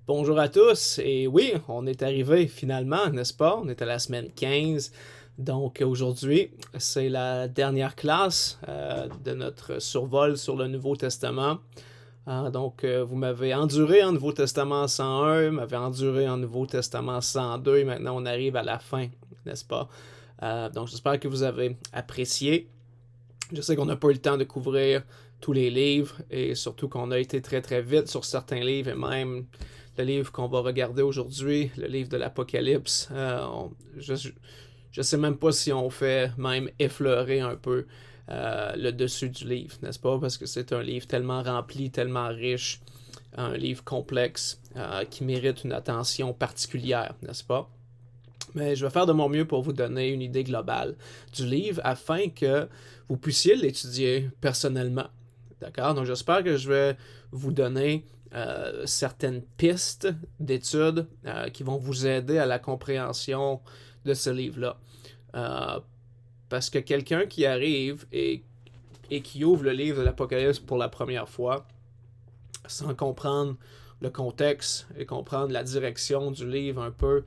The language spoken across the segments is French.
Bonjour à tous, et oui, on est arrivé finalement, n'est-ce pas? On est à la semaine 15, donc aujourd'hui, c'est la dernière classe de notre survol sur le Nouveau Testament. Vous m'avez enduré en Nouveau Testament 101, m'avez enduré en Nouveau Testament 102, et maintenant on arrive à la fin, n'est-ce pas? Donc j'espère que vous avez apprécié. Je sais qu'on n'a pas eu le temps de couvrir tous les livres, et surtout qu'on a été très très vite sur certains livres, et même le livre qu'on va regarder aujourd'hui, le livre de l'Apocalypse. Je sais même pas si on fait même effleurer un peu le dessus du livre, n'est-ce pas? Parce que c'est un livre tellement rempli, tellement riche, un livre complexe qui mérite une attention particulière, n'est-ce pas? Mais je vais faire de mon mieux pour vous donner une idée globale du livre afin que vous puissiez l'étudier personnellement. D'accord? Donc j'espère que je vais vous donner certaines pistes d'études qui vont vous aider à la compréhension de ce livre-là. Parce que quelqu'un qui arrive et qui ouvre le livre de l'Apocalypse pour la première fois, sans comprendre le contexte et comprendre la direction du livre un peu,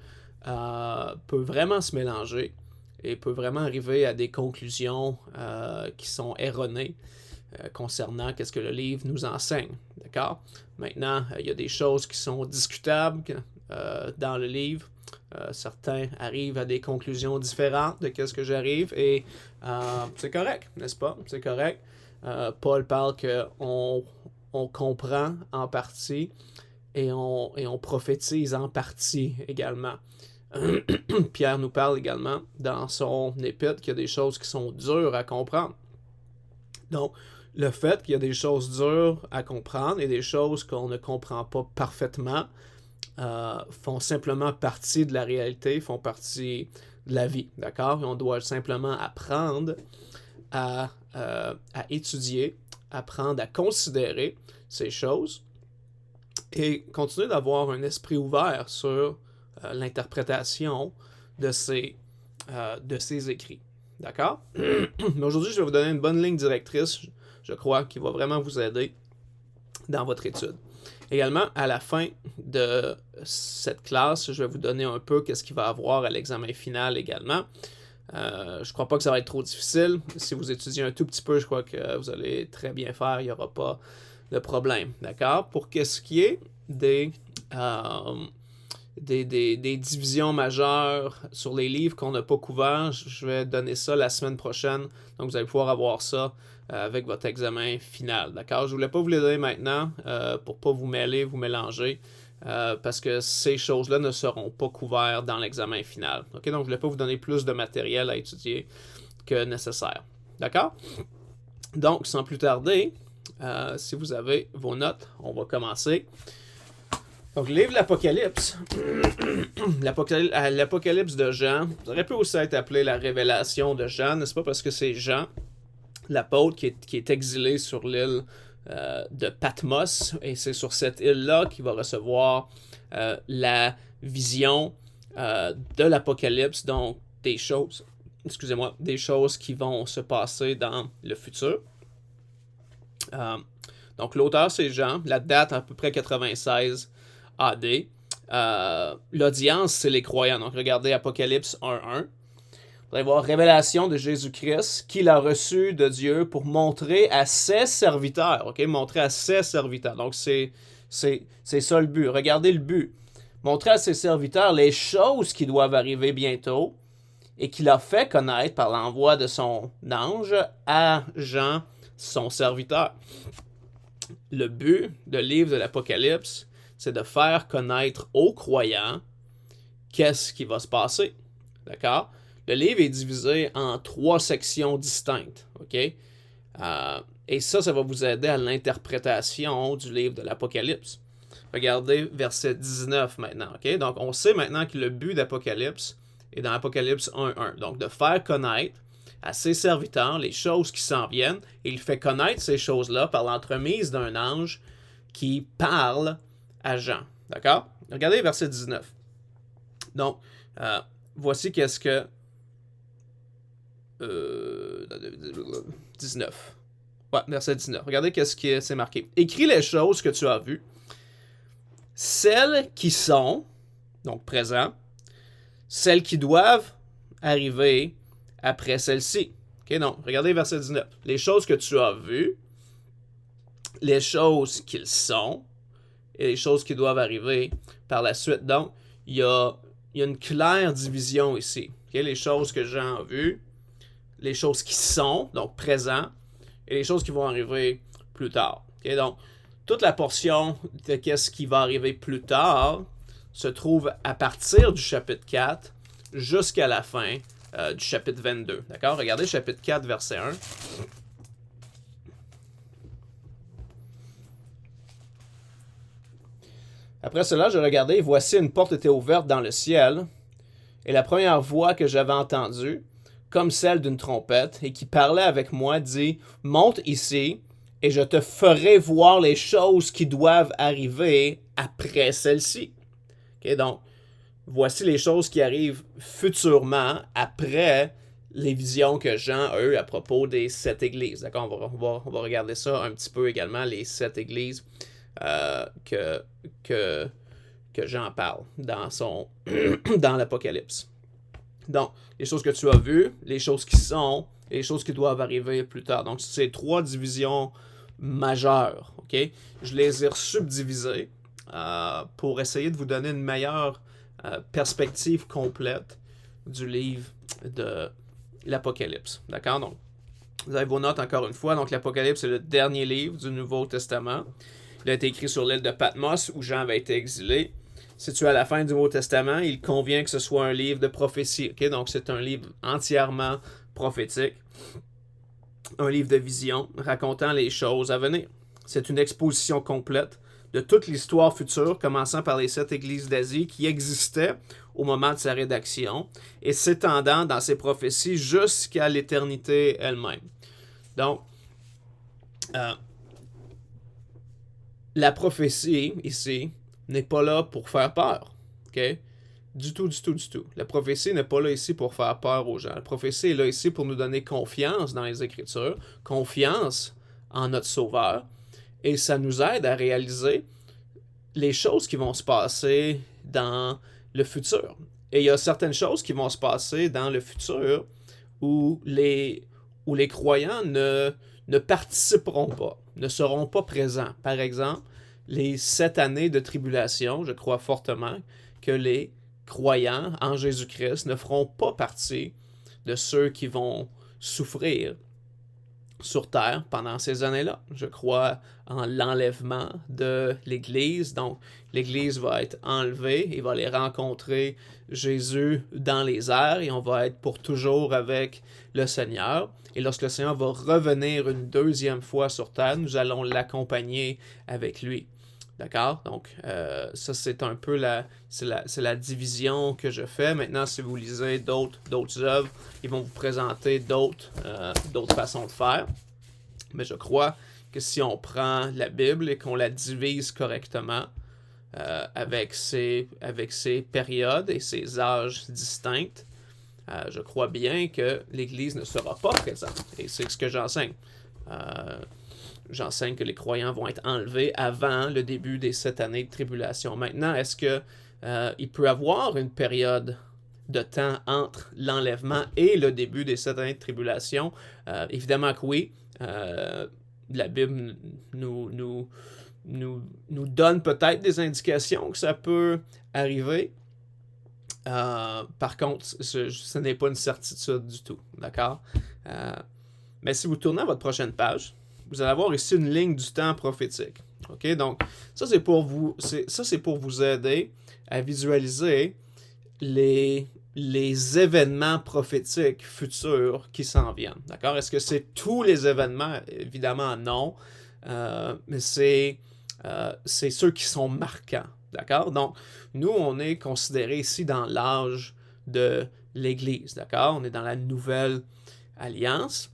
peut vraiment se mélanger et peut vraiment arriver à des conclusions qui sont erronées concernant qu'est-ce que le livre nous enseigne. D'accord? Maintenant, il y a des choses qui sont discutables dans le livre. Certains arrivent à des conclusions différentes de qu'est-ce que j'arrive et c'est correct, n'est-ce pas? C'est correct. Paul parle qu'on comprend en partie et on prophétise en partie également. Pierre nous parle également dans son épître qu'il y a des choses qui sont dures à comprendre. Donc, le fait qu'il y a des choses dures à comprendre et des choses qu'on ne comprend pas parfaitement font simplement partie de la réalité, font partie de la vie, d'accord? Et on doit simplement apprendre à étudier, apprendre à considérer ces choses et continuer d'avoir un esprit ouvert sur l'interprétation de ces écrits. D'accord? Mais aujourd'hui, je vais vous donner une bonne ligne directrice, je crois, qui va vraiment vous aider dans votre étude. Également, à la fin de cette classe, je vais vous donner un peu qu'est-ce qu'il va y avoir à l'examen final également. Je ne crois pas que ça va être trop difficile. Si vous étudiez un tout petit peu, je crois que vous allez très bien faire. Il n'y aura pas de problème. D'accord? Pour ce qui est des divisions majeures sur les livres qu'on n'a pas couverts, je vais donner ça la semaine prochaine. Donc, vous allez pouvoir avoir ça avec votre examen final. D'accord? Je ne voulais pas vous les donner maintenant pour ne pas vous mêler, vous mélanger. Parce que ces choses-là ne seront pas couvertes dans l'examen final. Okay? Donc, je ne voulais pas vous donner plus de matériel à étudier que nécessaire. D'accord? Donc, sans plus tarder, si vous avez vos notes, on va commencer. Donc, le livre de l'Apocalypse, l'Apocalypse de Jean, ça aurait pu aussi être appelé la révélation de Jean, n'est-ce pas? Parce que c'est Jean, l'apôtre, qui est exilé sur l'île de Patmos, et c'est sur cette île-là qu'il va recevoir la vision de l'Apocalypse, donc des choses qui vont se passer dans le futur. Donc l'auteur c'est Jean, la date à peu près 96 AD. L'audience c'est les croyants, donc regardez Apocalypse 1.1. Vous allez voir révélation de Jésus-Christ qu'il a reçu de Dieu pour montrer à ses serviteurs. OK? Montrer à ses serviteurs. Donc, c'est ça le but. Regardez le but. Montrer à ses serviteurs les choses qui doivent arriver bientôt et qu'il a fait connaître par l'envoi de son ange à Jean, son serviteur. Le but du livre de l'Apocalypse, c'est de faire connaître aux croyants qu'est-ce qui va se passer. D'accord? Le livre est divisé en 3 sections distinctes. OK? Et ça va vous aider à l'interprétation du livre de l'Apocalypse. Regardez verset 19 maintenant. OK? Donc, on sait maintenant que le but d'Apocalypse est dans Apocalypse 1.1. Donc, de faire connaître à ses serviteurs les choses qui s'en viennent. Et il fait connaître ces choses-là par l'entremise d'un ange qui parle à Jean. D'accord? Regardez verset 19. Donc, voici qu'est-ce que 19. Ouais, verset 19. Regardez qu'est-ce qui c'est marqué. Écris les choses que tu as vues celles qui sont, donc présent, celles qui doivent arriver après celles-ci. Okay, donc, regardez verset 19. Les choses que tu as vues, les choses qu'ils sont, et les choses qui doivent arriver par la suite. Donc, il y a une claire division ici. Okay, les choses que Jean a vues, les choses qui sont, donc présent, et les choses qui vont arriver plus tard. Okay, donc, toute la portion de qu'est-ce qui va arriver plus tard se trouve à partir du chapitre 4 jusqu'à la fin du chapitre 22. D'accord? Regardez chapitre 4, verset 1. Après cela, je regardais, et voici une porte était ouverte dans le ciel, et la première voix que j'avais entendue, comme celle d'une trompette, et qui parlait avec moi, dit « Monte ici, et je te ferai voir les choses qui doivent arriver après celle-ci. » Okay, donc, voici les choses qui arrivent futurement après les visions que Jean a eues à propos des 7 églises. D'accord? On va regarder ça un petit peu également, les 7 églises que Jean parle dans l'Apocalypse. Donc, les choses que tu as vues, les choses qui sont, et les choses qui doivent arriver plus tard. Donc, c'est 3 divisions majeures. Okay? Je les ai subdivisées pour essayer de vous donner une meilleure perspective complète du livre de l'Apocalypse. D'accord? Donc, vous avez vos notes encore une fois. Donc, l'Apocalypse est le dernier livre du Nouveau Testament. Il a été écrit sur l'île de Patmos, où Jean avait été exilé. Situé à la fin du Nouveau Testament, il convient que ce soit un livre de prophétie. Okay? Donc, c'est un livre entièrement prophétique. Un livre de vision racontant les choses à venir. C'est une exposition complète de toute l'histoire future, commençant par les 7 églises d'Asie qui existaient au moment de sa rédaction et s'étendant dans ses prophéties jusqu'à l'éternité elle-même. Donc, la prophétie, ici, n'est pas là pour faire peur. Okay? Du tout. La prophétie n'est pas là ici pour faire peur aux gens. La prophétie est là ici pour nous donner confiance dans les Écritures, confiance en notre Sauveur, et ça nous aide à réaliser les choses qui vont se passer dans le futur. Et il y a certaines choses qui vont se passer dans le futur où les croyants ne participeront pas, ne seront pas présents. Par exemple, les 7 années de tribulation, je crois fortement que les croyants en Jésus-Christ ne feront pas partie de ceux qui vont souffrir sur terre pendant ces années-là. Je crois en l'enlèvement de l'Église. Donc, l'Église va être enlevée et va aller rencontrer Jésus dans les airs et on va être pour toujours avec le Seigneur. Et lorsque le Seigneur va revenir une deuxième fois sur terre, nous allons l'accompagner avec lui. D'accord? Donc, ça, c'est un peu la division que je fais. Maintenant, si vous lisez d'autres œuvres, ils vont vous présenter d'autres façons de faire. Mais je crois que si on prend la Bible et qu'on la divise correctement, avec ses périodes et ses âges distincts, je crois bien que l'Église ne sera pas présente. Et c'est ce que j'enseigne. J'enseigne que les croyants vont être enlevés avant le début des 7 années de tribulation. Maintenant, est-ce que il peut y avoir une période de temps entre l'enlèvement et le début des 7 années de tribulation? Évidemment que oui. La Bible nous donne peut-être des indications que ça peut arriver. Par contre, ce n'est pas une certitude du tout. D'accord? Mais si vous tournez à votre prochaine page, vous allez avoir ici une ligne du temps prophétique. OK? Donc, ça, c'est pour vous aider à visualiser les événements prophétiques futurs qui s'en viennent. D'accord? Est-ce que c'est tous les événements? Évidemment, non. Mais c'est ceux qui sont marquants. D'accord? Donc, nous, on est considérés ici dans l'âge de l'Église. D'accord? On est dans la nouvelle alliance.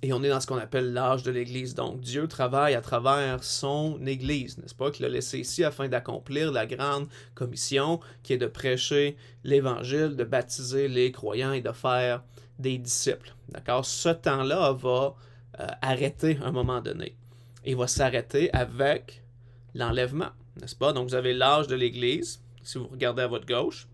Et on est dans ce qu'on appelle l'âge de l'Église. Donc, Dieu travaille à travers son Église, n'est-ce pas? Qu'il a laissé ici afin d'accomplir la grande commission qui est de prêcher l'Évangile, de baptiser les croyants et de faire des disciples. D'accord? Ce temps-là va arrêter à un moment donné. Il va s'arrêter avec l'enlèvement. n'est-ce pas? Donc, vous avez l'âge de l'Église, si vous regardez à votre gauche.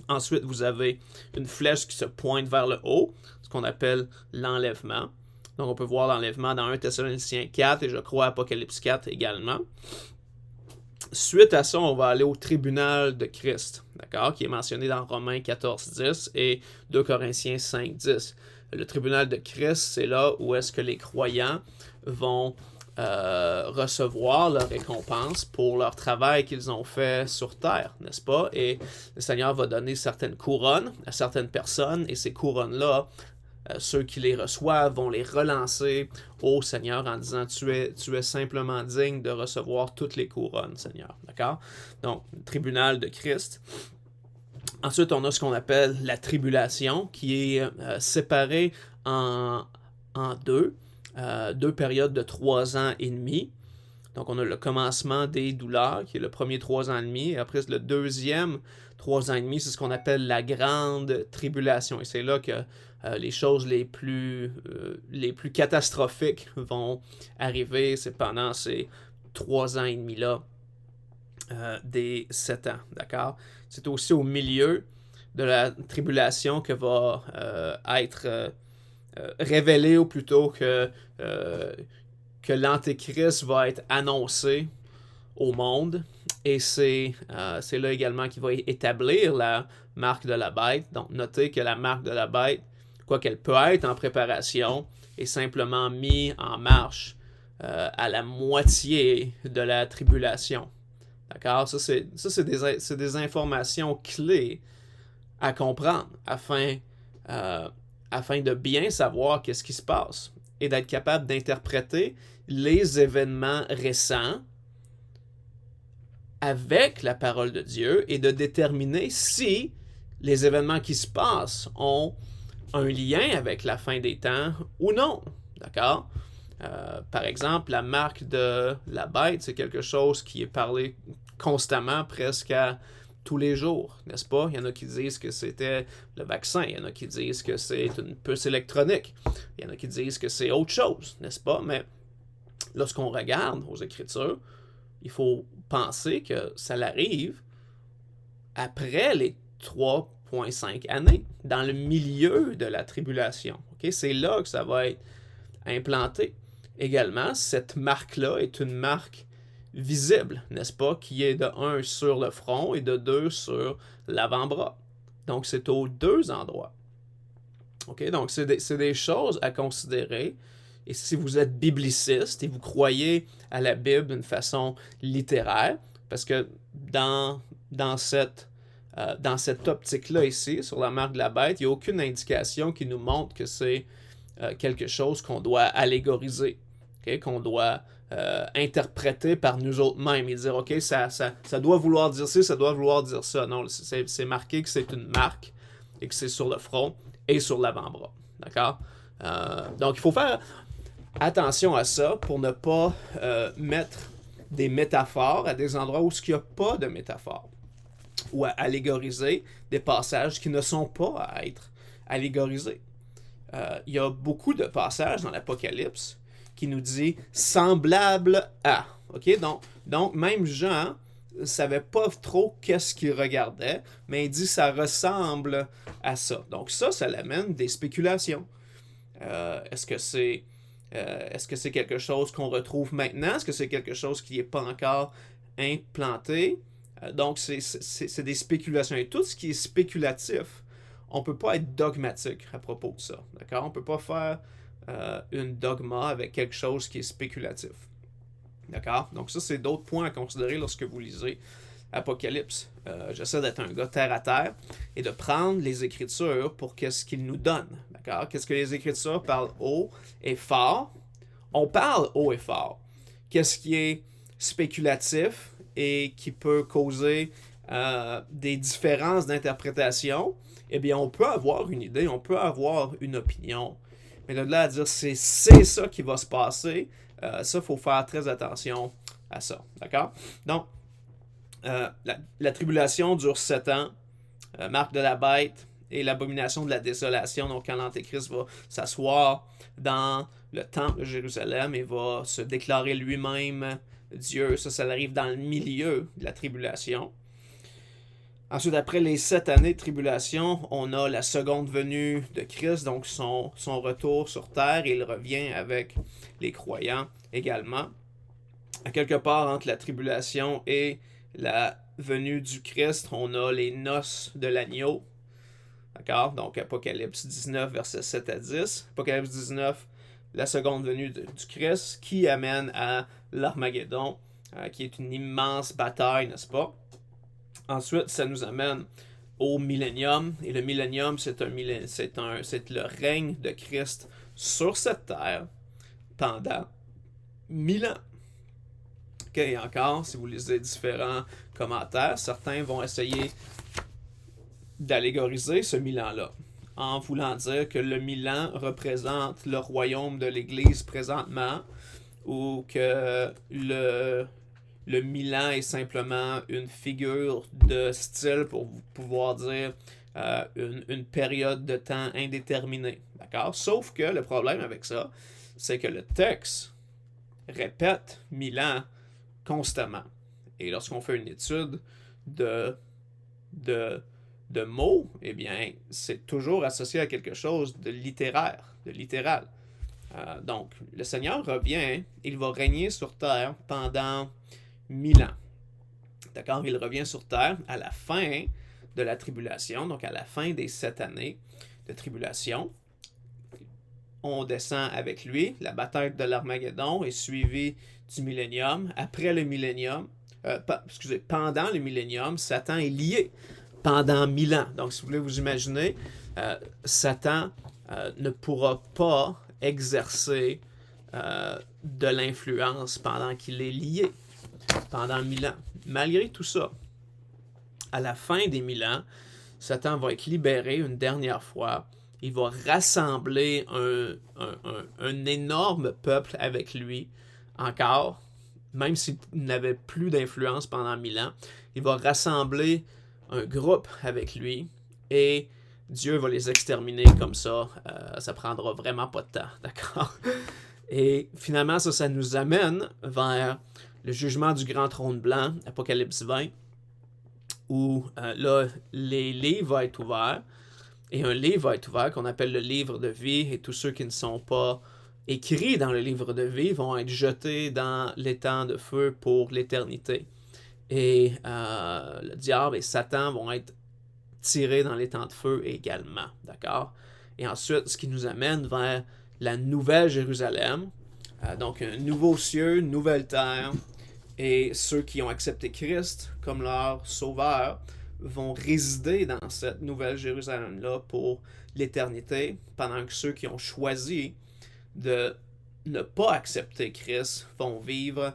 Ensuite, vous avez une flèche qui se pointe vers le haut, ce qu'on appelle l'enlèvement. Donc, on peut voir l'enlèvement dans 1 Thessaloniciens 4 et je crois Apocalypse 4 également. Suite à ça, on va aller au tribunal de Christ, d'accord, qui est mentionné dans Romains 14:10 et 2 Corinthiens 5:10. Le tribunal de Christ, c'est là où est-ce que les croyants vont recevoir leur récompense pour leur travail qu'ils ont fait sur terre, n'est-ce pas? Et le Seigneur va donner certaines couronnes à certaines personnes, et ces couronnes-là, ceux qui les reçoivent vont les relancer au Seigneur en disant tu es simplement digne de recevoir toutes les couronnes, Seigneur. D'accord? Donc, le tribunal de Christ. Ensuite, on a ce qu'on appelle la tribulation, qui est séparée en deux. Deux périodes de 3 ans et demi. Donc, on a le commencement des douleurs, qui est le premier 3 ans et demi. Et après, le deuxième 3 ans et demi, c'est ce qu'on appelle la grande tribulation. Et c'est là que les choses les plus catastrophiques vont arriver. C'est pendant ces 3 ans et demi-là des 7 ans. D'accord? C'est aussi au milieu de la tribulation que va être révélé, ou plutôt que l'Antéchrist va être annoncé au monde. Et c'est là également qu'il va établir la marque de la bête. Donc, notez que la marque de la bête, quoiqu'elle peut être en préparation, est simplement mise en marche à la moitié de la tribulation. D'accord? Ça, c'est des informations clés à comprendre afin de bien savoir qu'est-ce qui se passe et d'être capable d'interpréter les événements récents avec la parole de Dieu et de déterminer si les événements qui se passent ont un lien avec la fin des temps ou non. D'accord? Par exemple, la marque de la bête, c'est quelque chose qui est parlé constamment, presque à tous les jours, n'est-ce pas? Il y en a qui disent que c'était le vaccin, il y en a qui disent que c'est une puce électronique, il y en a qui disent que c'est autre chose, n'est-ce pas? Mais lorsqu'on regarde aux Écritures, il faut penser que ça arrive après les 3,5 années, dans le milieu de la tribulation. Okay? C'est là que ça va être implanté. Également, cette marque-là est une marque visible, n'est-ce pas, qui est de 1 sur le front et de 2 sur l'avant-bras. Donc, c'est aux 2 endroits. Okay? Donc, c'est des choses à considérer. Et si vous êtes bibliciste et vous croyez à la Bible d'une façon littéraire, parce que dans cette optique-là ici, sur la marque de la bête, il n'y a aucune indication qui nous montre que c'est quelque chose qu'on doit allégoriser, okay? Qu'on doit interpréter par nous autres-mêmes et dire, OK, ça doit vouloir dire ci, ça doit vouloir dire ça. Non, c'est marqué que c'est une marque et que c'est sur le front et sur l'avant-bras. D'accord? Donc, il faut faire attention à ça pour ne pas mettre des métaphores à des endroits où il n'y a pas de métaphore, ou à allégoriser des passages qui ne sont pas à être allégorisés. Il y a beaucoup de passages dans l'Apocalypse qui nous dit « semblable à ». Okay? Donc, même Jean ne savait pas trop qu'est-ce qu'il regardait, mais il dit « ça ressemble à ça ». Donc ça l'amène des spéculations. Est-ce que c'est quelque chose qu'on retrouve maintenant? Est-ce que c'est quelque chose qui n'est pas encore implanté? Donc, c'est des spéculations. Et tout ce qui est spéculatif, on ne peut pas être dogmatique à propos de ça. D'accord? On ne peut pas faire une dogma avec quelque chose qui est spéculatif. D'accord? Donc, ça, c'est d'autres points à considérer lorsque vous lisez Apocalypse. J'essaie d'être un gars terre à terre et de prendre les Écritures pour qu'est-ce qu'ils nous donnent. D'accord? Qu'est-ce que les Écritures parlent haut et fort? On parle haut et fort. Qu'est-ce qui est spéculatif et qui peut causer des différences d'interprétation? Eh bien, on peut avoir une idée, on peut avoir une opinion. Mais de là à dire c'est ça qui va se passer, ça, il faut faire très attention à ça. D'accord? Donc, la tribulation dure 7 ans, marque de la bête et l'abomination de la désolation. Donc, quand l'Antéchrist va s'asseoir dans le temple de Jérusalem et va se déclarer lui-même Dieu. Ça arrive dans le milieu de la tribulation. Ensuite, après les 7 années de tribulation, on a la seconde venue de Christ, donc son retour sur terre. Il revient avec les croyants également. À quelque part entre la tribulation et la venue du Christ, on a les noces de l'agneau. D'accord? Donc, Apocalypse 19, versets 7 à 10. Apocalypse 19, la seconde venue du Christ, qui amène à l'Armageddon, qui est une immense bataille, n'est-ce pas? Ensuite, ça nous amène au millénium. Et le millénium, c'est le règne de Christ sur cette terre pendant 1000 ans. Okay, et encore, si vous lisez différents commentaires, certains vont essayer d'allégoriser ce 1000 ans-là, en voulant dire que le 1000 ans représente le royaume de l'Église présentement, ou que le 1000 ans est simplement une figure de style pour pouvoir dire une période de temps indéterminée. D'accord? Sauf que le problème avec ça, c'est que le texte répète 1000 ans constamment. Et lorsqu'on fait une étude de mots, eh bien, c'est toujours associé à quelque chose de littéraire, de littéral. Donc, le Seigneur revient, il va régner sur terre pendant 1000 ans. D'accord? Il revient sur terre à la fin de la tribulation, donc à la fin des 7 années de tribulation. On descend avec lui. La bataille de l'Armageddon est suivie du millénium. Après le millénium, pendant le millénium, Satan est lié pendant 1000 ans. Donc, si vous voulez vous imaginer, Satan ne pourra pas exercer de l'influence pendant qu'il est lié, pendant 1000 ans. Malgré tout ça, à la fin des 1000 ans, Satan va être libéré une dernière fois. Il va rassembler un énorme peuple avec lui, encore, même s'il n'avait plus d'influence pendant 1000 ans. Il va rassembler un groupe avec lui et Dieu va les exterminer comme ça. Ça prendra vraiment pas de temps, d'accord? Et finalement, ça nous amène vers le jugement du grand trône blanc, Apocalypse 20, où là, les livres vont être ouverts. Et un livre va être ouvert qu'on appelle le livre de vie, et tous ceux qui ne sont pas écrits dans le livre de vie vont être jetés dans l'étang de feu pour l'éternité. Et le diable et Satan vont être tirés dans l'étang de feu également, d'accord? Et ensuite, ce qui nous amène vers la nouvelle Jérusalem, donc un nouveau ciel, une nouvelle terre, et ceux qui ont accepté Christ comme leur sauveur vont résider dans cette nouvelle Jérusalem-là pour l'éternité, pendant que ceux qui ont choisi de ne pas accepter Christ vont vivre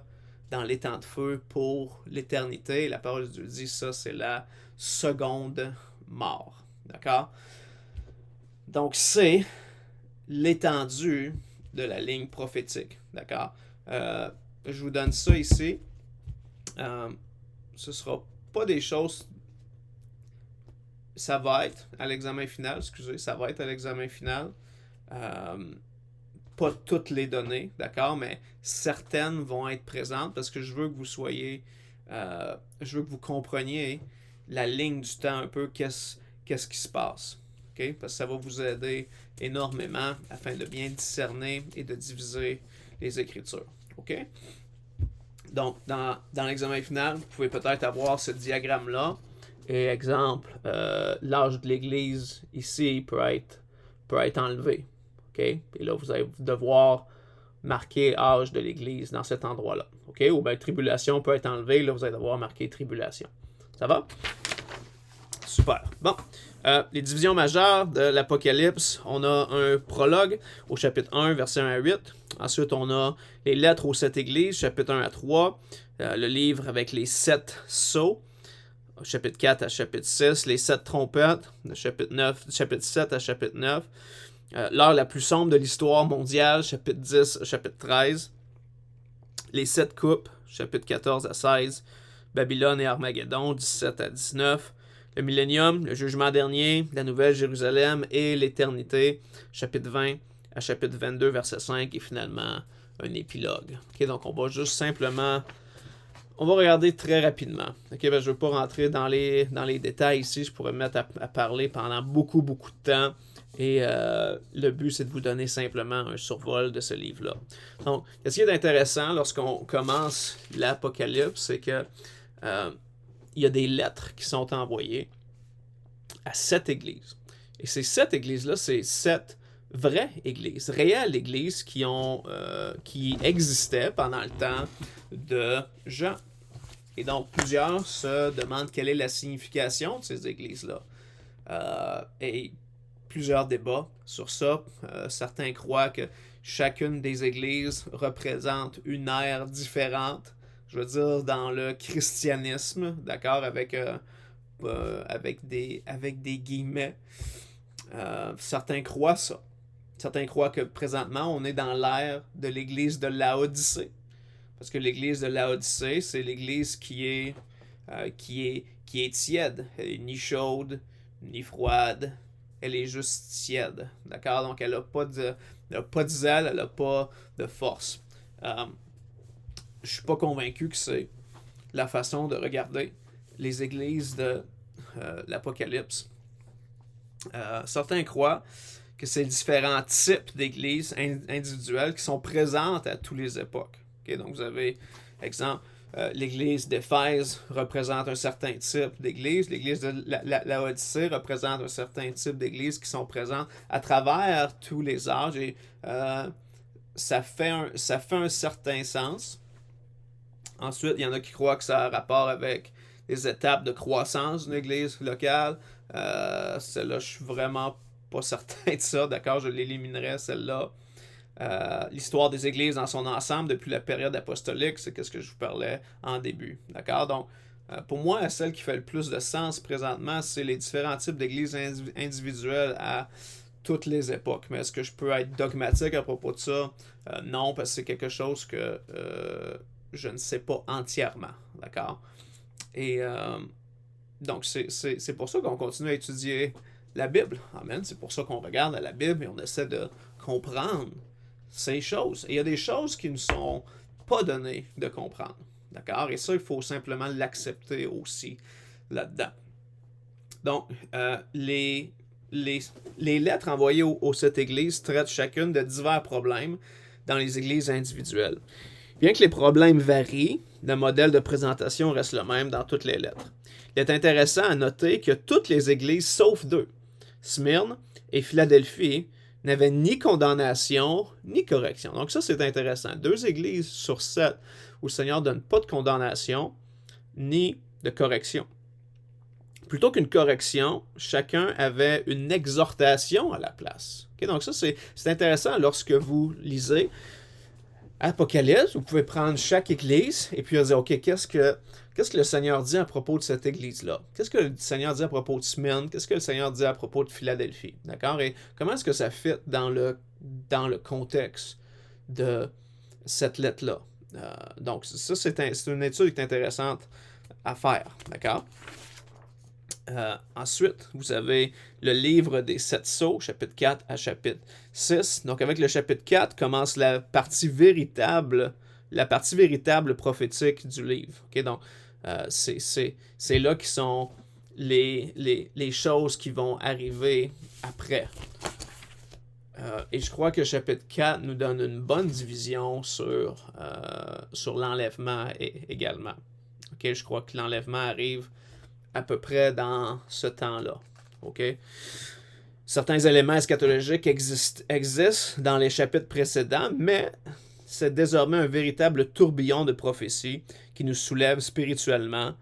dans l'étang de feu pour l'éternité. La parole de Dieu dit ça, c'est la seconde mort. D'accord? Donc, c'est l'étendue de la ligne prophétique. D'accord? Je vous donne ça ici. Ce ne sera pas des choses... Ça va être à l'examen final, ça va être à l'examen final. Pas toutes les données, d'accord, mais certaines vont être présentes parce que je veux que vous soyez, je veux que vous compreniez la ligne du temps un peu, qu'est-ce qui se passe, ok? Parce que ça va vous aider énormément afin de bien discerner et de diviser les Écritures, ok? Donc, dans l'examen final, vous pouvez peut-être avoir ce diagramme-là. Et exemple, l'âge de l'Église ici peut être enlevé. Okay? Et là, vous allez devoir marquer âge de l'Église dans cet endroit-là. Okay? Ou bien tribulation peut être enlevée. Là, vous allez devoir marquer tribulation. Ça va? Super. Bon. Les divisions majeures de l'Apocalypse, on a un prologue au chapitre 1, verset 1 à 8. Ensuite, on a les lettres aux 7 églises, chapitre 1 à 3. Le livre avec les 7 sceaux, chapitre 4 à chapitre 6, les 7 trompettes, chapitre 7 à chapitre 9, l'heure la plus sombre de l'histoire mondiale, chapitre 10 à chapitre 13, les 7 coupes, chapitre 14 à 16, Babylone et Armageddon, 17 à 19, le millénium, le jugement dernier, la nouvelle Jérusalem et l'éternité, chapitre 20 à chapitre 22, verset 5, et finalement un épilogue. Okay, donc on va juste simplement on va regarder très rapidement. Ok, ben, je ne veux pas rentrer dans les détails ici. Je pourrais me mettre à parler pendant beaucoup de temps. Et le but, c'est de vous donner simplement un survol de ce livre-là. Donc, ce qui est intéressant lorsqu'on commence l'Apocalypse, c'est que il y a des lettres qui sont envoyées à 7 églises. Et ces 7 églises-là, c'est 7 vraies églises, réelles églises qui existaient pendant le temps de Jean. Et donc, plusieurs se demandent quelle est la signification de ces églises-là. Et plusieurs débats sur ça. Certains croient que chacune des églises représente une ère différente. Je veux dire, dans le christianisme, d'accord, avec des guillemets. Certains croient ça. Certains croient que présentement, on est dans l'ère de l'église de Laodicée. Parce que l'église de Laodicée, c'est l'église qui est tiède. Elle est ni chaude, ni froide. Elle est juste tiède. D'accord? Donc, elle n'a pas de zèle, elle n'a pas de force. Je suis pas convaincu que c'est la façon de regarder les églises de l'Apocalypse. Certains croient que c'est différents types d'églises individuelles qui sont présentes à toutes les époques. Okay? Donc, vous avez, exemple, l'église d'Éphèse représente un certain type d'église. L'église de Laodicée représente un certain type d'église qui sont présentes à travers tous les âges. Et ça fait un certain sens. Ensuite, il y en a qui croient que ça a rapport avec les étapes de croissance d'une église locale. Celle-là, je suis vraiment pas certain de ça. D'accord, je l'éliminerais, celle-là. L'histoire des églises dans son ensemble depuis la période apostolique, c'est ce que je vous parlais en début. D'accord? Donc, pour moi, celle qui fait le plus de sens présentement, c'est les différents types d'églises individuelles à toutes les époques. Mais est-ce que je peux être dogmatique à propos de ça? Non, parce que c'est quelque chose que je ne sais pas entièrement. D'accord? Et donc, c'est pour ça qu'on continue à étudier la Bible. Amen. C'est pour ça qu'on regarde à la Bible et on essaie de comprendre ces choses. Et il y a des choses qui ne sont pas données de comprendre. D'accord? Et ça, il faut simplement l'accepter aussi là-dedans. Donc, les lettres envoyées aux 7 églises traitent chacune de divers problèmes dans les églises individuelles. Bien que les problèmes varient, le modèle de présentation reste le même dans toutes les lettres. Il est intéressant à noter que toutes les églises, sauf 2, Smyrne et Philadelphie, n'avaient ni condamnation ni correction. Donc ça, c'est intéressant. 2 églises sur 7 où le Seigneur ne donne pas de condamnation ni de correction. Plutôt qu'une correction, chacun avait une exhortation à la place. Okay? Donc ça, c'est intéressant lorsque vous lisez Apocalypse. Vous pouvez prendre chaque église et puis dire, OK, qu'est-ce que le Seigneur dit à propos de cette église-là? Qu'est-ce que le Seigneur dit à propos de Smyrne? Qu'est-ce que le Seigneur dit à propos de Philadelphie? D'accord? Et comment est-ce que ça fit dans le contexte de cette lettre-là? Donc, ça, c'est une étude qui est intéressante à faire. D'accord? Ensuite, vous avez le livre des 7 sceaux, chapitre 4 à chapitre 6. Donc, avec le chapitre 4, commence la partie véritable prophétique du livre. Okay? Donc, c'est là qui sont les choses qui vont arriver après. Et je crois que le chapitre 4 nous donne une bonne division sur l'enlèvement également. Okay? Je crois que l'enlèvement arrive à peu près dans ce temps-là. Okay? Certains éléments eschatologiques existent dans les chapitres précédents, mais c'est désormais un véritable tourbillon de prophéties qui nous soulève spirituellement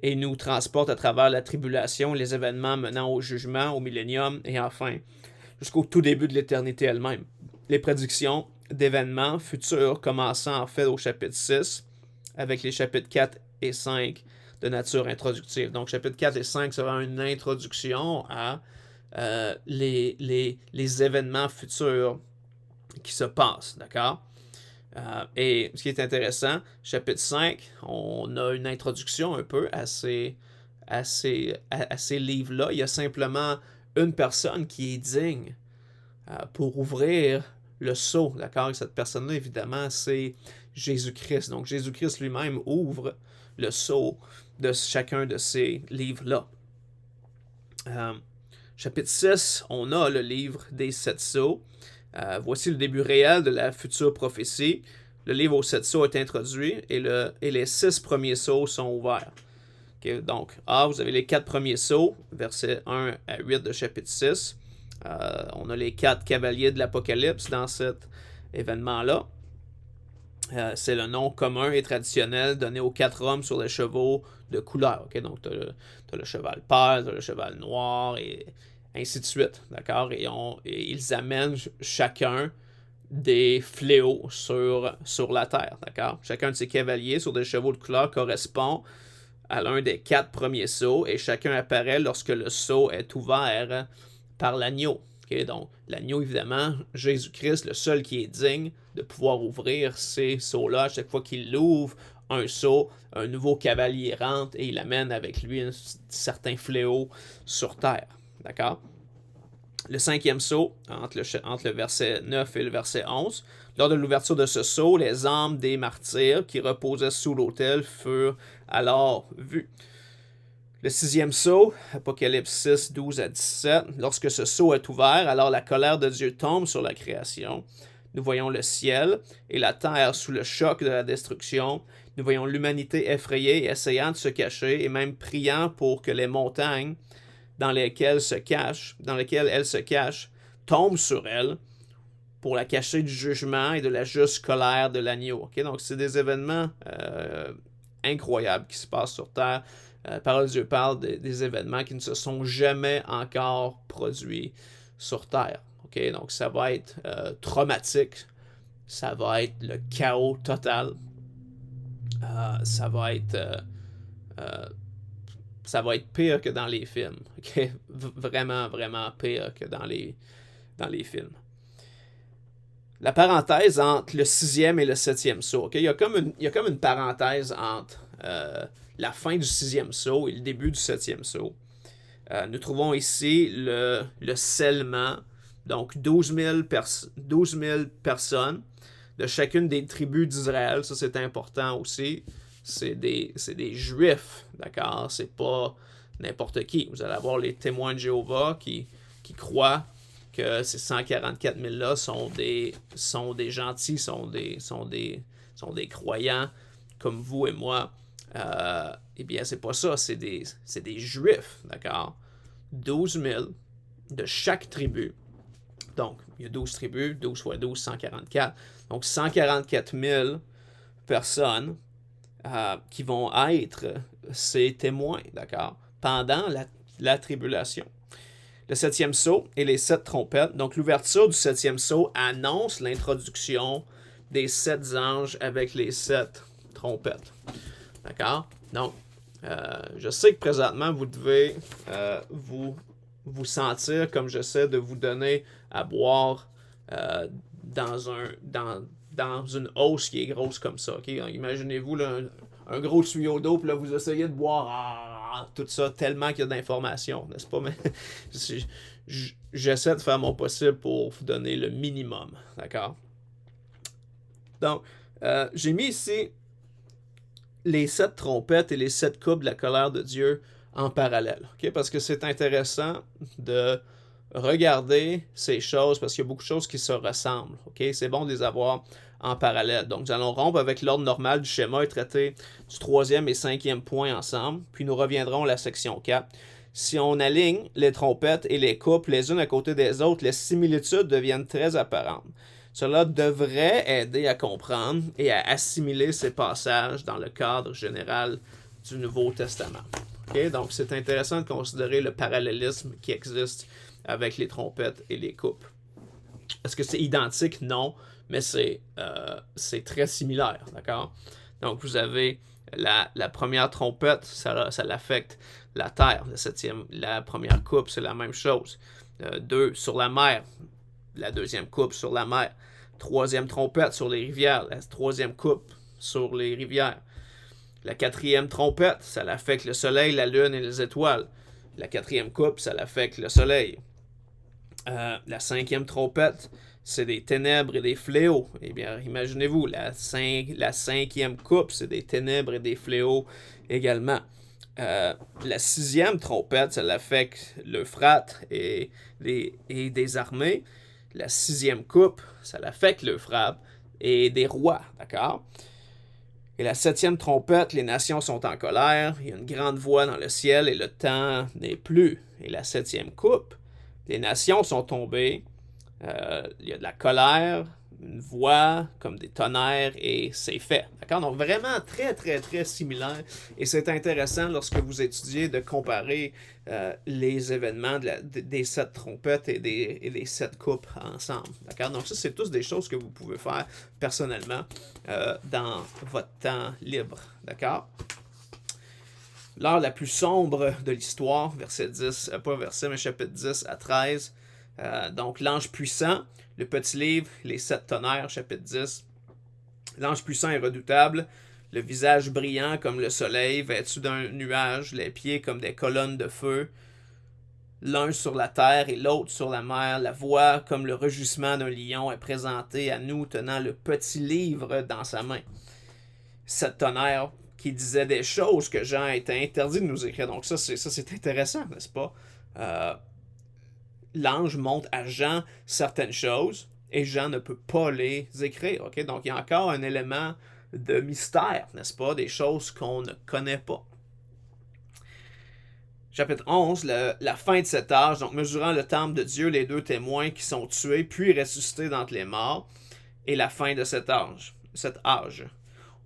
et nous transporte à travers la tribulation, les événements menant au jugement, au millénium et enfin jusqu'au tout début de l'éternité elle-même. Les prédictions d'événements futurs commençant en fait au chapitre 6 avec les chapitres 4 et 5 de nature introductive. Donc, chapitre 4 et 5 sera une introduction à les événements futurs qui se passent, d'accord? Et ce qui est intéressant, chapitre 5, on a une introduction un peu à ces livres-là. Il y a simplement une personne qui est digne pour ouvrir le sceau, d'accord? Et cette personne-là, évidemment, c'est Jésus-Christ. Donc Jésus-Christ lui-même ouvre le sceau de chacun de ces livres-là. Chapitre 6, on a le livre des 7 sceaux. Voici le début réel de la future prophétie. Le livre aux 7 sceaux est introduit et les 6 premiers sceaux sont ouverts. Okay, donc, vous avez les 4 premiers sceaux, versets 1 à 8 de chapitre 6. On a les 4 cavaliers de l'Apocalypse dans cet événement-là. C'est le nom commun et traditionnel donné aux 4 hommes sur les chevaux de couleur. Okay? Donc, tu as le cheval pâle, tu as le cheval noir, et ainsi de suite. D'accord? Et ils amènent chacun des fléaux sur la terre. D'accord? Chacun de ces cavaliers sur des chevaux de couleur correspond à l'un des 4 premiers sceaux, et chacun apparaît lorsque le sceau est ouvert par l'agneau. Okay? Donc, l'agneau, évidemment, Jésus-Christ, le seul qui est digne de pouvoir ouvrir ces sceaux-là. À chaque fois qu'il ouvre un sceau, un nouveau cavalier rentre et il amène avec lui un certain fléau sur terre. D'accord? Le 5e sceau, entre le verset 9 et le verset 11, lors de l'ouverture de ce sceau, les âmes des martyrs qui reposaient sous l'autel furent alors vues. Le 6e sceau, Apocalypse 6, 12 à 17, lorsque ce sceau est ouvert, alors la colère de Dieu tombe sur la création. Nous voyons le ciel et la terre sous le choc de la destruction. Nous voyons l'humanité effrayée et essayant de se cacher et même priant pour que les montagnes dans lesquelles elle se cache tombent sur elle pour la cacher du jugement et de la juste colère de l'agneau. Okay? Donc, c'est des événements incroyables qui se passent sur Terre. La parole de Dieu parle des événements qui ne se sont jamais encore produits sur Terre. Okay? Donc, ça va être traumatique. Ça va être le chaos total. Ça va être pire que dans les films. Okay? Vraiment, vraiment pire que dans les films. La parenthèse entre le 6e et le 7e sceau. Okay? Il y a comme une parenthèse entre la fin du 6e sceau et le début du 7e sceau. Nous trouvons ici le scellement, donc 12 000 personnes de chacune des tribus d'Israël. Ça, c'est important aussi. C'est des Juifs, d'accord? C'est pas n'importe qui. Vous allez avoir les témoins de Jéhovah qui croient que ces 144 000-là sont des gentils, sont des croyants comme vous et moi. Eh bien, c'est pas ça. C'est des Juifs, d'accord? 12 000 de chaque tribu. Donc, il y a 12 tribus, 12 fois 12, 144. Donc, 144 000 personnes qui vont être ces témoins, d'accord, pendant la tribulation. Le 7e sceau et les 7 trompettes. Donc, l'ouverture du 7e sceau annonce l'introduction des 7 anges avec les 7 trompettes. D'accord? Donc, je sais que présentement, vous devez vous sentir comme j'essaie de vous donner à boire dans une hausse qui est grosse comme ça. Okay? Imaginez-vous là, un gros tuyau d'eau, puis là, vous essayez de boire tout ça tellement qu'il y a d'informations, n'est-ce pas? Mais j'essaie de faire mon possible pour vous donner le minimum. D'accord? Donc, j'ai mis ici les 7 trompettes et les 7 coupes de la colère de Dieu en parallèle. Okay? Parce que c'est intéressant de regarder ces choses parce qu'il y a beaucoup de choses qui se ressemblent. Okay? C'est bon de les avoir en parallèle. Donc, nous allons rompre avec l'ordre normal du schéma et traiter du 3e et 5e point ensemble. Puis nous reviendrons à la section 4. Si on aligne les trompettes et les coupes les unes à côté des autres, les similitudes deviennent très apparentes. Cela devrait aider à comprendre et à assimiler ces passages dans le cadre général du Nouveau Testament. Okay? Donc, c'est intéressant de considérer le parallélisme qui existe avec les trompettes et les coupes. Est-ce que c'est identique? Non, mais c'est très similaire. D'accord? Donc, vous avez la première trompette, ça l'affecte la terre. La première coupe, c'est la même chose. 2 sur la mer. La deuxième coupe sur la mer. 3e trompette sur les rivières. La 3e coupe sur les rivières. La 4e trompette, ça l'affecte le soleil, la lune et les étoiles. La 4e coupe, ça l'affecte le soleil. La 5e trompette, c'est des ténèbres et des fléaux. Eh bien, imaginez-vous, la cinquième coupe, c'est des ténèbres et des fléaux également. La sixième trompette, ça l'affecte l'Euphrate et des armées. La sixième coupe, ça l'affecte l'Euphrate et des rois, d'accord? Et la septième trompette, les nations sont en colère, il y a une grande voix dans le ciel et le temps n'est plus. Et la septième coupe, les nations sont tombées, il y a de la colère, une voix comme des tonnerres et c'est fait. D'accord? Donc vraiment très très très similaire et c'est intéressant lorsque vous étudiez de comparer les événements des sept trompettes et des sept coupes ensemble. D'accord? Donc ça c'est tous des choses que vous pouvez faire personnellement dans votre temps libre. D'accord? L'heure la plus sombre de l'histoire, verset 10, pas verset, mais chapitre 10 à 13. Donc, l'ange puissant, le petit livre, les sept tonnerres, chapitre 10. L'ange puissant est redoutable, le visage brillant comme le soleil, vêtu d'un nuage, les pieds comme des colonnes de feu, l'un sur la terre et l'autre sur la mer. La voix comme le rugissement d'un lion est présentée à nous tenant le petit livre dans sa main. Sept tonnerres qui disaient des choses que Jean était interdit de nous écrire. Donc ça c'est intéressant, n'est-ce pas? L'ange montre à Jean certaines choses et Jean ne peut pas les écrire. Okay? Donc il y a encore un élément de mystère, n'est-ce pas? Des choses qu'on ne connaît pas. Chapitre 11, la fin de cet âge, donc mesurant le temple de Dieu, les deux témoins qui sont tués puis ressuscités d'entre les morts, et la fin de cet âge.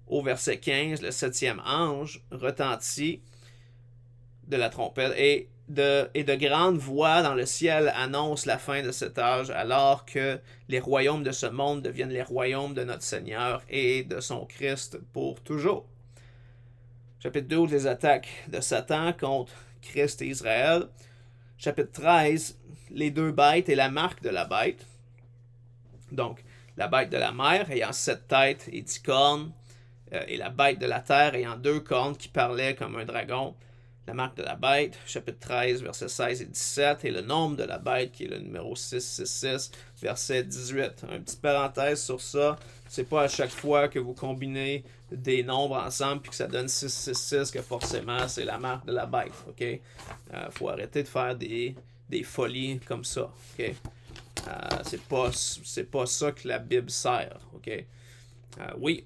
Au verset 15, le septième ange retentit de la trompette et de grandes voix dans le ciel annoncent la fin de cet âge, alors que les royaumes de ce monde deviennent les royaumes de notre Seigneur et de son Christ pour toujours. Chapitre 12, les attaques de Satan contre Christ et Israël. Chapitre 13, les deux bêtes et la marque de la bête. Donc, la bête de la mer ayant 7 têtes et 10 cornes, et la bête de la terre ayant 2 cornes qui parlait comme un dragon. La marque de la bête, chapitre 13, versets 16 et 17, et le nombre de la bête, qui est le numéro 666, verset 18. Une petite parenthèse sur ça, c'est pas à chaque fois que vous combinez des nombres ensemble puis que ça donne 666 que forcément c'est la marque de la bête, ok? Faut arrêter de faire des folies comme ça, ok? C'est pas ça que la Bible sert, ok? Oui,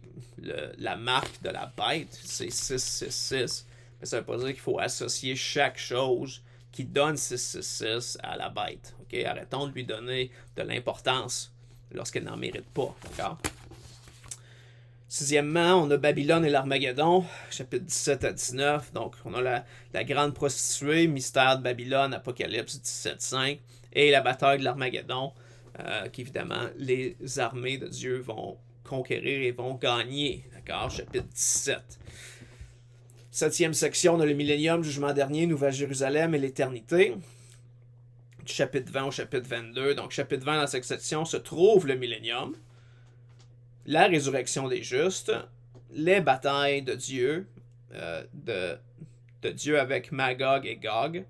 la marque de la bête, c'est 666. Mais ça veut pas dire qu'il faut associer chaque chose qui donne 666 à la bête. Okay? Arrêtons de lui donner de l'importance lorsqu'elle n'en mérite pas. D'accord? Sixièmement, on a Babylone et l'Armageddon, chapitre 17 à 19. Donc, on a la grande prostituée, mystère de Babylone, Apocalypse 17.5, et la bataille de l'Armageddon, qu'évidemment, les armées de Dieu vont conquérir et vont gagner. D'accord? Chapitre 17. Septième section, on a le millénium, jugement dernier, Nouvelle Jérusalem et l'éternité. Du chapitre 20 au chapitre 22. Donc, chapitre 20, dans cette section, se trouve le millénium, la résurrection des justes, les batailles de Dieu, de Dieu avec Magog et Gog.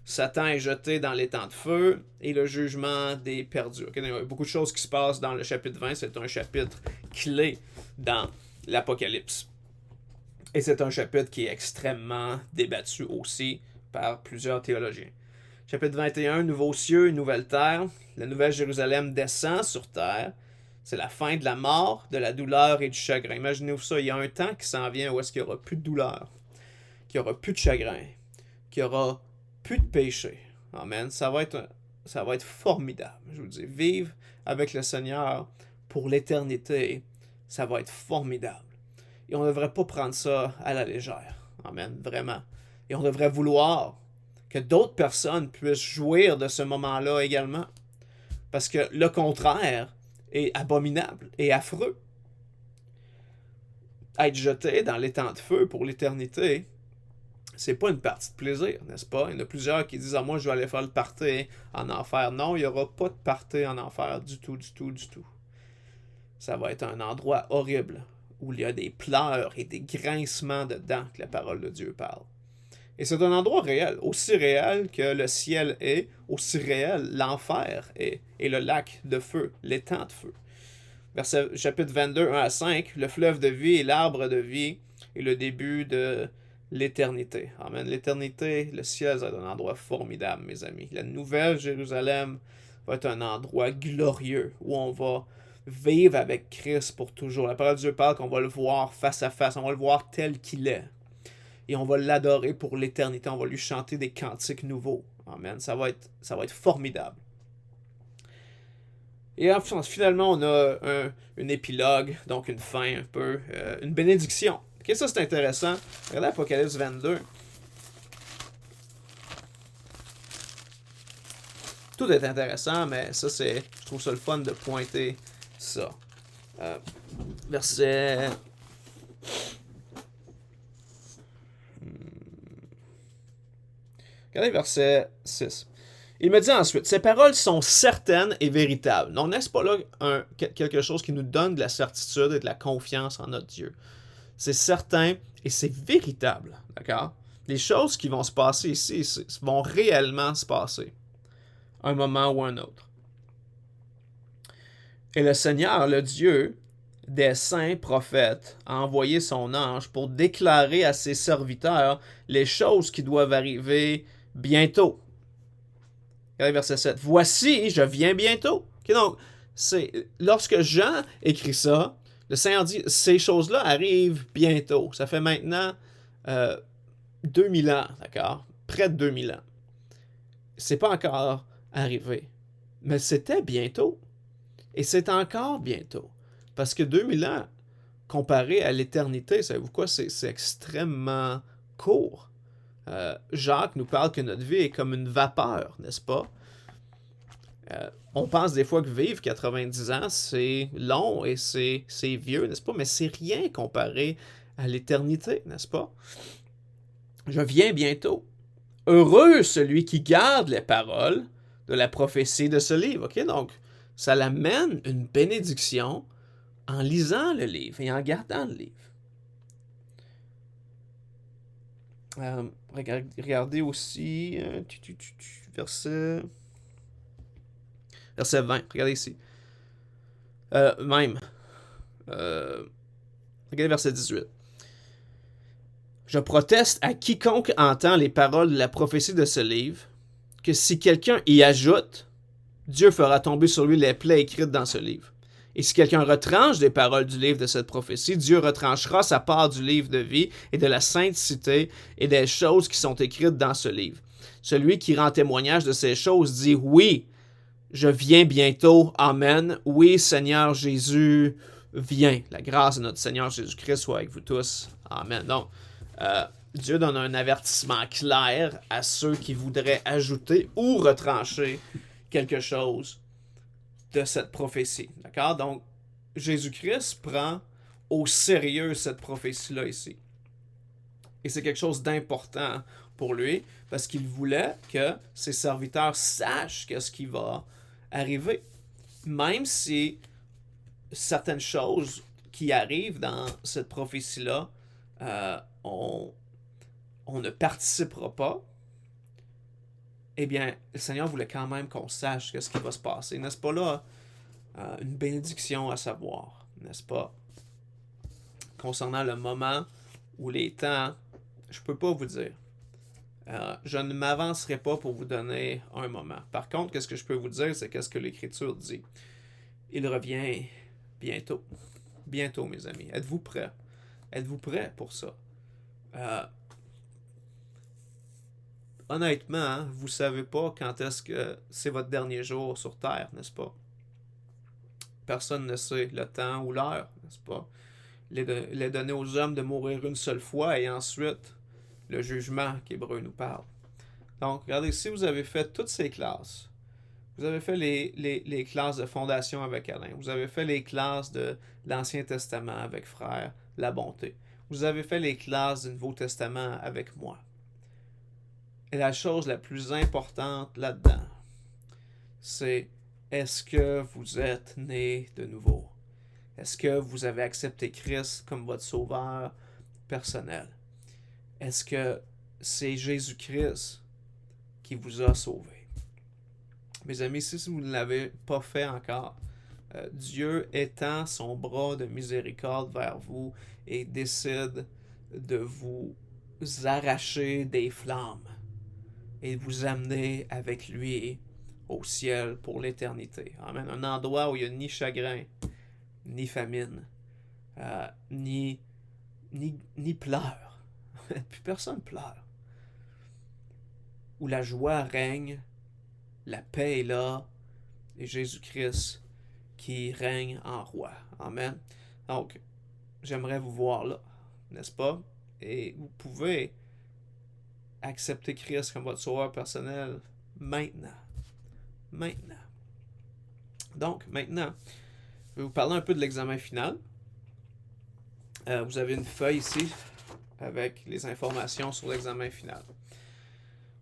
Satan est jeté dans l'étang de feu et le jugement des perdus. Okay? Il y a beaucoup de choses qui se passent dans le chapitre 20. C'est un chapitre clé dans l'Apocalypse. Et c'est un chapitre qui est extrêmement débattu aussi par plusieurs théologiens. Chapitre 21, nouveaux cieux, nouvelle terre. La nouvelle Jérusalem descend sur terre. C'est la fin de la mort, de la douleur et du chagrin. Imaginez-vous ça, il y a un temps qui s'en vient où est-ce qu'il n'y aura plus de douleur, qu'il n'y aura plus de chagrin, qu'il n'y aura plus de péché. Amen. Ça va être formidable. Je vous dis, vivre avec le Seigneur pour l'éternité, ça va être formidable. Et on ne devrait pas prendre ça à la légère. Amen, vraiment. Et on devrait vouloir que d'autres personnes puissent jouir de ce moment-là également. Parce que le contraire est abominable et affreux. Être jeté dans l'étang de feu pour l'éternité, c'est pas une partie de plaisir, n'est-ce pas? Il y en a plusieurs qui disent « Ah, moi, je vais aller faire le party en enfer. » Non, il n'y aura pas de party en enfer du tout, du tout, du tout. Ça va être un endroit horrible où il y a des pleurs et des grincements de dents que la parole de Dieu parle. Et c'est un endroit réel, aussi réel que le ciel est, aussi réel l'enfer est, et le lac de feu, l'étang de feu. Verset chapitre 22, 1 à 5, le fleuve de vie et l'arbre de vie est le début de l'éternité. Amen. L'éternité, le ciel, c'est un endroit formidable, mes amis. La nouvelle Jérusalem va être un endroit glorieux où on va vivre avec Christ pour toujours. La parole de Dieu parle qu'on va le voir face à face, on va le voir tel qu'il est. Et on va l'adorer pour l'éternité, on va lui chanter des cantiques nouveaux. Amen. Ça va être formidable. Et finalement, on a une épilogue, donc une fin un peu, une bénédiction. Ok, ça c'est intéressant. Regardez Apocalypse 22. Tout est intéressant, mais ça je trouve ça le fun de pointer ça. Verset... Regardez verset 6. Il me dit ensuite, ces paroles sont certaines et véritables. Donc, n'est-ce pas là quelque chose qui nous donne de la certitude et de la confiance en notre Dieu? C'est certain et c'est véritable, d'accord? Les choses qui vont se passer ici vont réellement se passer, un moment ou un autre. Et le Seigneur, le Dieu des saints prophètes, a envoyé son ange pour déclarer à ses serviteurs les choses qui doivent arriver bientôt. Regardez verset 7. Voici, je viens bientôt. Okay, donc, lorsque Jean écrit ça, le Seigneur dit, ces choses-là arrivent bientôt. Ça fait maintenant 2000 ans, d'accord? Près de 2000 ans. C'est pas encore arrivé. Mais c'était bientôt. Et c'est encore bientôt. Parce que 2000 ans, comparé à l'éternité, savez-vous quoi? C'est extrêmement court. Jacques nous parle que notre vie est comme une vapeur, n'est-ce pas? On pense des fois que vivre 90 ans, c'est long et c'est vieux, n'est-ce pas? Mais c'est rien comparé à l'éternité, n'est-ce pas? Je viens bientôt. Heureux celui qui garde les paroles de la prophétie de ce livre. Okay? Donc, ça l'amène une bénédiction en lisant le livre et en gardant le livre. Regardez aussi verset 20. Regardez ici. Regardez verset 18. Je proteste à quiconque entend les paroles de la prophétie de ce livre, que si quelqu'un y ajoute, Dieu fera tomber sur lui les plaies écrites dans ce livre. Et si quelqu'un retranche des paroles du livre de cette prophétie, Dieu retranchera sa part du livre de vie et de la sainte cité et des choses qui sont écrites dans ce livre. Celui qui rend témoignage de ces choses dit « Oui, je viens bientôt. Amen. Oui, Seigneur Jésus, viens. » La grâce de notre Seigneur Jésus-Christ soit avec vous tous. Amen. Donc, Dieu donne un avertissement clair à ceux qui voudraient ajouter ou retrancher quelque chose de cette prophétie. D'accord? Donc, Jésus-Christ prend au sérieux cette prophétie-là ici. Et c'est quelque chose d'important pour lui parce qu'il voulait que ses serviteurs sachent qu'est-ce qui va arriver. Même si certaines choses qui arrivent dans cette prophétie-là, on ne participera pas, eh bien, le Seigneur voulait quand même qu'on sache ce qui va se passer. N'est-ce pas là une bénédiction à savoir, n'est-ce pas? Concernant le moment ou les temps, je ne peux pas vous dire. Je ne m'avancerai pas pour vous donner un moment. Par contre, qu'est-ce que je peux vous dire, c'est qu'est-ce que l'Écriture dit. Il revient bientôt. Bientôt, mes amis. Êtes-vous prêts? Êtes-vous prêts pour ça? Honnêtement, hein, vous ne savez pas quand est-ce que c'est votre dernier jour sur Terre, n'est-ce pas? Personne ne sait le temps ou l'heure, n'est-ce pas? Il est donné aux hommes de mourir une seule fois et ensuite le jugement qu'Hébreu nous parle. Donc, regardez, si vous avez fait toutes ces classes, vous avez fait les classes de fondation avec Alain, vous avez fait les classes de l'Ancien Testament avec Frère La Bonté, vous avez fait les classes du Nouveau Testament avec moi. Et la chose la plus importante là-dedans, c'est est-ce que vous êtes né de nouveau? Est-ce que vous avez accepté Christ comme votre sauveur personnel? Est-ce que c'est Jésus-Christ qui vous a sauvé. Mes amis, si vous ne l'avez pas fait encore, Dieu étend son bras de miséricorde vers vous et décide de vous arracher des flammes et vous amener avec lui au ciel pour l'éternité. Amen. Un endroit où il n'y a ni chagrin, ni famine, ni pleurs. Plus personne pleure. Où la joie règne, la paix est là, et Jésus-Christ qui règne en roi. Amen. Donc, j'aimerais vous voir là, n'est-ce pas? Et vous pouvez accepter Christ comme votre sauveur personnel maintenant. Maintenant. Donc, maintenant, je vais vous parler un peu de l'examen final. Vous avez une feuille ici avec les informations sur l'examen final.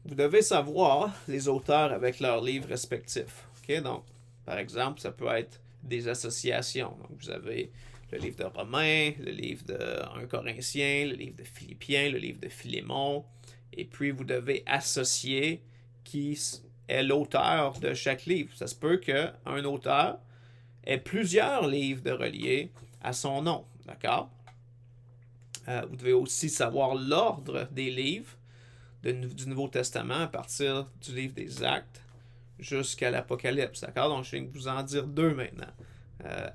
Vous devez savoir les auteurs avec leurs livres respectifs. Okay? Donc, par exemple, ça peut être des associations. Donc, vous avez le livre de Romains, le livre de 1 Corinthiens, le livre de Philippiens, le livre de Philémon. Et puis, vous devez associer qui est l'auteur de chaque livre. Ça se peut qu'un auteur ait plusieurs livres de reliés à son nom. D'accord? Vous devez aussi savoir l'ordre des livres du Nouveau Testament à partir du livre des Actes jusqu'à l'Apocalypse. D'accord? Donc, je viens de vous en dire deux maintenant.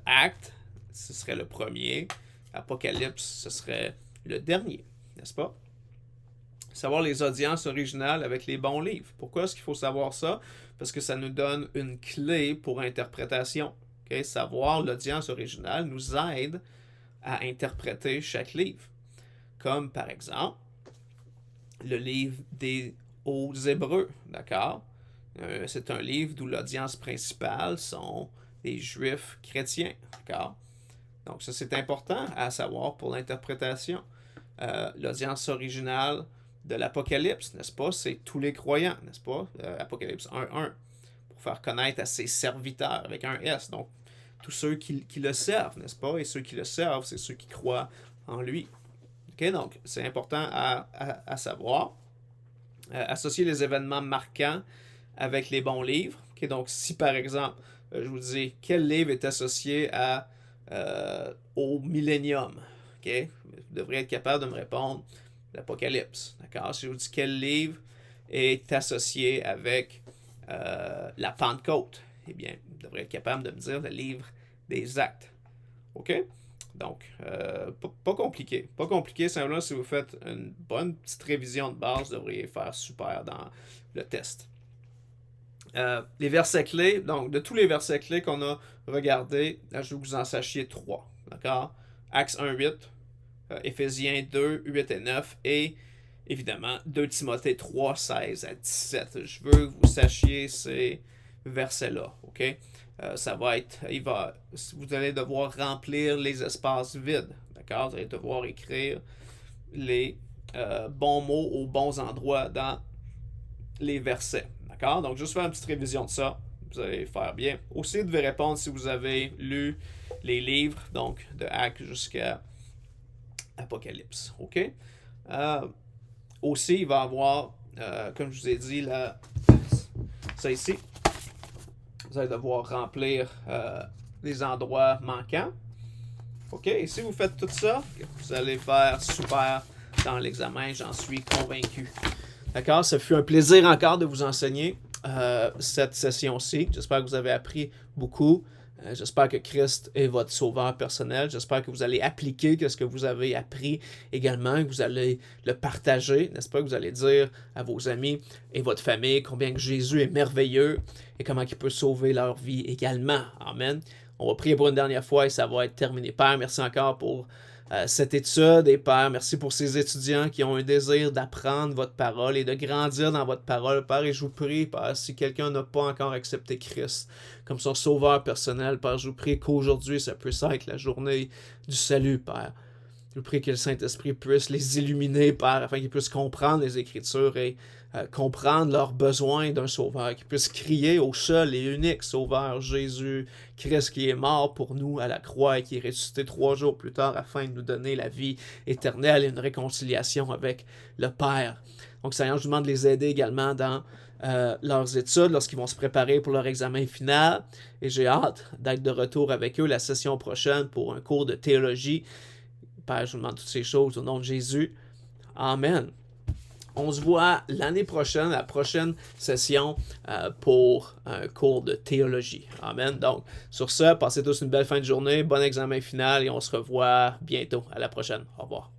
Actes, ce serait le premier. Apocalypse, ce serait le dernier. N'est-ce pas? Savoir les audiences originales avec les bons livres. Pourquoi est-ce qu'il faut savoir ça? Parce que ça nous donne une clé pour interprétation. Okay? Savoir l'audience originale nous aide à interpréter chaque livre. Comme par exemple, le livre aux Hébreux, d'accord? C'est un livre d'où l'audience principale sont les Juifs chrétiens, d'accord? Donc ça, c'est important à savoir pour l'interprétation. L'audience originale de l'Apocalypse, n'est-ce pas? C'est tous les croyants, n'est-ce pas? Apocalypse 1.1, pour faire connaître à ses serviteurs, avec un S. Donc, tous ceux qui le servent, n'est-ce pas? Et ceux qui le servent, c'est ceux qui croient en lui. Okay? Donc, c'est important à savoir. Associer les événements marquants avec les bons livres. Okay? Donc, si par exemple, je vous dis quel livre est associé au millénium, okay? Vous devriez être capable de me répondre l'Apocalypse. D'accord? Si je vous dis quel livre est associé avec la Pentecôte, eh bien, vous devriez être capable de me dire le livre des Actes. OK? Donc, pas compliqué. Pas compliqué, simplement si vous faites une bonne petite révision de base, vous devriez faire super dans le test. Les versets clés, donc de tous les versets clés qu'on a regardés, là, je veux que vous en sachiez 3. D'accord? Actes 1.8, Éphésiens 2, 8 et 9, et évidemment 2 Timothée 3, 16 à 17. Je veux que vous sachiez ces versets-là. OK? Ça va être, vous allez devoir remplir les espaces vides, d'accord? Vous allez devoir écrire les bons mots aux bons endroits dans les versets, d'accord? Donc, juste faire une petite révision de ça, vous allez faire bien. Aussi, vous devez répondre si vous avez lu les livres, donc de Actes jusqu'à Apocalypse, OK? Aussi, il va y avoir, comme je vous ai dit, ça ici. Vous allez devoir remplir les endroits manquants. OK? Et si vous faites tout ça, vous allez faire super dans l'examen, j'en suis convaincu. D'accord? Ça fut un plaisir encore de vous enseigner cette session-ci. J'espère que vous avez appris beaucoup. J'espère que Christ est votre sauveur personnel. J'espère que vous allez appliquer ce que vous avez appris également, que vous allez le partager, n'est-ce pas? Que vous allez dire à vos amis et votre famille combien que Jésus est merveilleux et comment il peut sauver leur vie également. Amen. On va prier pour une dernière fois et ça va être terminé. Père, merci encore pour cette étude. Et Père, merci pour ces étudiants qui ont un désir d'apprendre votre parole et de grandir dans votre parole. Père, et je vous prie, Père, si quelqu'un n'a pas encore accepté Christ comme son sauveur personnel, Père, je vous prie qu'aujourd'hui, ça puisse être la journée du salut, Père. Je prie que le Saint-Esprit puisse les illuminer afin qu'ils puissent comprendre les Écritures et comprendre leurs besoins d'un sauveur, qu'ils puissent crier au seul et unique sauveur Jésus-Christ qui est mort pour nous à la croix et qui est ressuscité 3 jours plus tard afin de nous donner la vie éternelle et une réconciliation avec le Père. Donc Seigneur, je vous demande de les aider également dans leurs études lorsqu'ils vont se préparer pour leur examen final et j'ai hâte d'être de retour avec eux la session prochaine pour un cours de théologie. Père, je vous demande toutes ces choses au nom de Jésus. Amen. On se voit l'année prochaine, la prochaine session pour un cours de théologie. Amen. Donc, sur ce, passez tous une belle fin de journée, bon examen final et on se revoit bientôt. À la prochaine. Au revoir.